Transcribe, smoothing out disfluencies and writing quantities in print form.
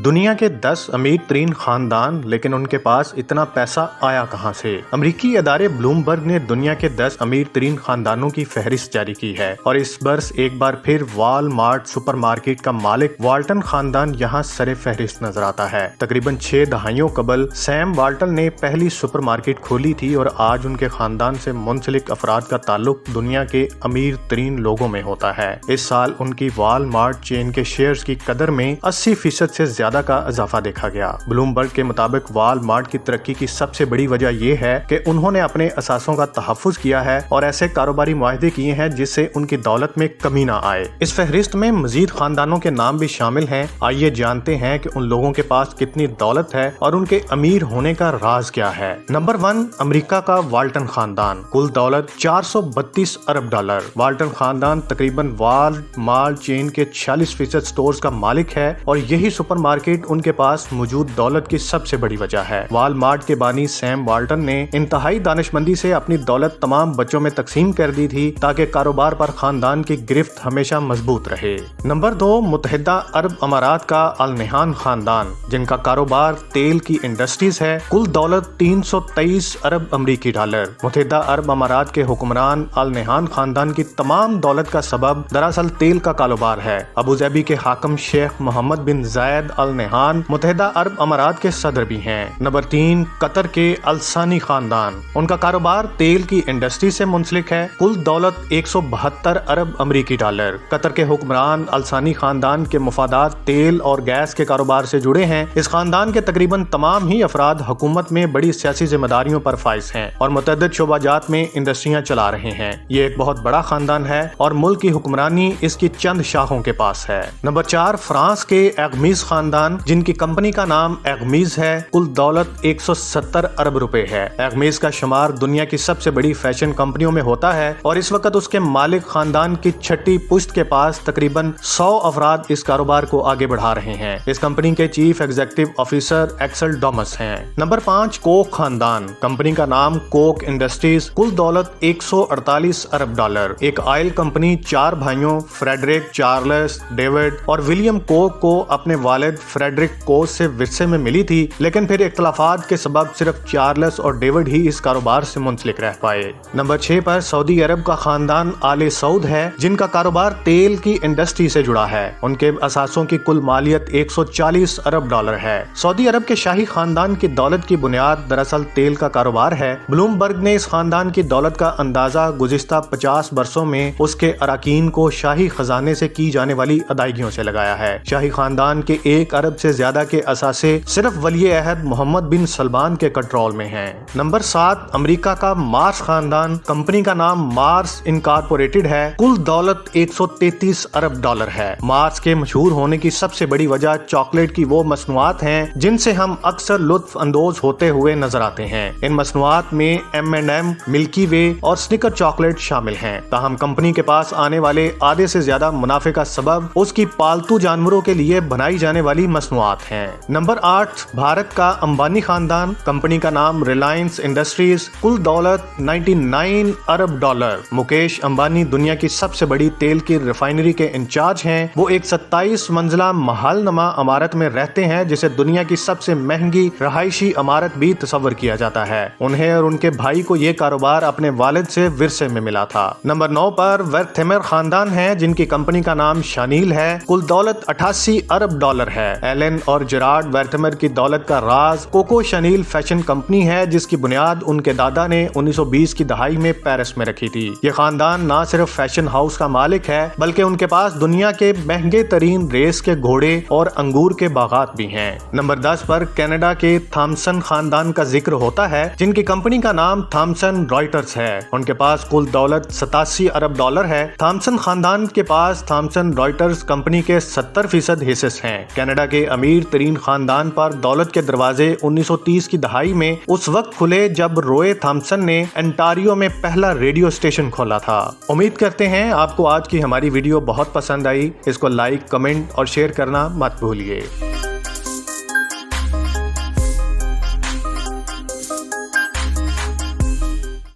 دنیا کے 10 امیر ترین خاندان، لیکن ان کے پاس اتنا پیسہ آیا کہاں سے؟ امریکی ادارے بلومبرگ نے دنیا کے 10 امیر ترین خاندانوں کی فہرست جاری کی ہے اور اس برس ایک بار پھر وال مارٹ سپر مارکیٹ کا مالک والٹن خاندان یہاں سر فہرست نظر آتا ہے۔ تقریباً 6 دہائیوں قبل سیم والٹن نے پہلی سپر مارکیٹ کھولی تھی اور آج ان کے خاندان سے منسلک افراد کا تعلق دنیا کے امیر ترین لوگوں میں ہوتا ہے۔ اس سال ان کی وال مارٹ چین کے شیئرز کی قدر میں 80% سے زیادہ کا اضافہ دیکھا گیا۔ بلومبرگ کے مطابق وال مارٹ کی ترقی کی سب سے بڑی وجہ یہ ہے کہ انہوں نے اپنے اثاثوں کا تحفظ کیا ہے اور ایسے کاروباری معاہدے کیے ہیں جس سے ان کی دولت میں کمی نہ آئے۔ اس فہرست میں مزید خاندانوں کے نام بھی شامل ہیں۔ آئیے جانتے ہیں کہ ان لوگوں کے پاس کتنی دولت ہے اور ان کے امیر ہونے کا راز کیا ہے۔ نمبر 1، امریکہ کا والٹن خاندان، کل دولت $432 ارب۔ والٹن خاندان تقریباً وال مارٹ چین کے 46% سٹورز کا مالک ہے اور یہی سپر مارکیٹ ان کے پاس موجود دولت کی سب سے بڑی وجہ ہے۔ وال مارٹ کے بانی سیم والٹن نے انتہائی دانشمندی سے اپنی دولت تمام بچوں میں تقسیم کر دی تھی تاکہ کاروبار پر خاندان کی گرفت ہمیشہ مضبوط رہے۔ نمبر 2، متحدہ عرب امارات کا النہان خاندان، جن کا کاروبار تیل کی انڈسٹریز ہے، کل دولت $323 ارب امریکی ڈالر۔ متحدہ عرب امارات کے حکمران النہان خاندان کی تمام دولت کا سبب دراصل تیل کا کاروبار ہے۔ ابوظہبی کے حاکم شیخ محمد بن زاید النہان متحدہ عرب امارات کے صدر بھی ہیں۔ نمبر 3، قطر کے الثانی خاندان، ان کا کاروبار تیل کی انڈسٹری سے منسلک ہے، کل دولت $172 ارب امریکی ڈالر۔ قطر کے حکمران الثانی خاندان کے مفادات تیل اور گیس کے کاروبار سے جڑے ہیں۔ اس خاندان کے تقریباً تمام ہی افراد حکومت میں بڑی سیاسی ذمہ داریوں پر فائز ہیں اور متعدد شعبہ جات میں انڈسٹریاں چلا رہے ہیں۔ یہ ایک بہت بڑا خاندان ہے اور ملک کی حکمرانی اس کی چند شاخوں کے پاس ہے۔ نمبر 4، فرانس کے ایغمیز خاندان، جن کی کمپنی کا نام ایغمیز ہے، کل دولت $170 ارب ہے۔ ایغمیز کا شمار دنیا کی سب سے بڑی فیشن کمپنیوں میں ہوتا ہے اور اس وقت اس کے مالک خاندان کی چھٹی پشت کے پاس تقریباً 100 افراد اس کاروبار کو آگے بڑھا رہے ہیں۔ اس کمپنی کے چیف ایگزیکٹو آفیسر ایکسل ڈومس ہیں۔ نمبر 5، کوک خاندان، کمپنی کا نام کوک انڈسٹریز، کل دولت $148 ارب۔ ایک آئل کمپنی 4 بھائیوں فریڈرک، چارلس، ڈیوڈ اور ولیم کوک کو اپنے والد فریڈرک کوک سے ورثے میں ملی تھی، لیکن پھر اختلافات کے سبب صرف چارلس اور ڈیوڈ ہی اس کاروبار سے منسلک رہ پائے۔ نمبر 6 پر سعودی عرب کا خاندان آل سعود ہے، جن کا کاروبار تیل کی انڈسٹری سے جڑا ہے۔ ان کے اثاثوں کی کل مالیت $140 ارب ہے۔ سعودی عرب کے شاہی خاندان کی دولت کی بنیاد دراصل تیل کا کاروبار ہے۔ بلومبرگ نے اس خاندان کی دولت کا اندازہ گزشتہ 50 برسوں میں اس کے اراکین کو شاہی خزانے سے کی جانے والی ادائیگیوں سے لگایا ہے۔ شاہی خاندان کے 1 ارب سے زیادہ کے اثاثے صرف ولی عہد محمد بن سلمان کے کنٹرول میں ہیں۔ نمبر 7، امریکہ کا مارس خاندان، کمپنی کا نام مارس انکارپوریٹڈ ہے، کل دولت $133 ارب ہے۔ مارس کے مشہور ہونے کی سب سے بڑی وجہ چاکلیٹ کی وہ مصنوعات ہیں جن سے ہم اکثر لطف اندوز ہوتے ہوئے نظر آتے ہیں۔ ان مصنوعات میں M&M، ملکی وے اور سنیکر چاکلیٹ شامل ہیں۔ تاہم کمپنی کے پاس آنے والے آدھے سے زیادہ منافع کا سبب اس کی پالتو جانوروں کے لیے بنائی جانے والی مصنوعات ہیں۔ نمبر 8، بھارت کا امبانی خاندان، کمپنی کا نام ریلائنس انڈسٹریز، کل دولت $99 ارب۔ مکیش امبانی دنیا کی سب سے بڑی تیل کی ریفائنری کے انچارج ہیں۔ وہ ایک 27 منزلہ محل نما عمارت میں رہتے ہیں جسے دنیا کی سب سے مہنگی رہائشی عمارت بھی تصور کیا جاتا ہے۔ انہیں اور ان کے بھائی کو یہ کاروبار اپنے والد سے ورثے میں ملا تھا۔ نمبر 9 پر ورتھمر خاندان ہے، جن کی کمپنی کا نام شانیل ہے، کل دولت $88 ارب ہے۔ ایلن اور جیرارڈ ورتھمر کی دولت کا راز کوکو شانیل فیشن کمپنی ہے، جس کی بنیاد ان کے دادا نے 1920 کی دہائی میں پیرس میں رکھی تھی۔ یہ خاندان نہ صرف فیشن ہاؤس کا مالک ہے بلکہ ان کے پاس دنیا کے مہنگے ترین ریس کے گھوڑے اور انگور کے باغات بھی ہیں۔ نمبر 10 پر کینیڈا کے تھامسن خاندان کا ذکر ہوتا ہے، جن کی کمپنی کا نام تھامسن رائٹرز ہے۔ ان کے پاس کل دولت $87 ارب ہے۔ تھامسن خاندان کے پاس تھامسن رائٹرز کمپنی کے 70% حصص ہیں۔ کینیڈا کے امیر ترین خاندان پر دولت کے دروازے 1930 کی دہائی میں اس وقت کھلے جب روئے تھامسن نے انٹاریو میں پہلا ریڈیو اسٹیشن کھولا تھا۔ امید کرتے ہیں آپ کو آج کی ہماری ویڈیو بہت پسند آئی۔ اس کو لائک، کمنٹ اور شیئر کرنا مت بھولیے۔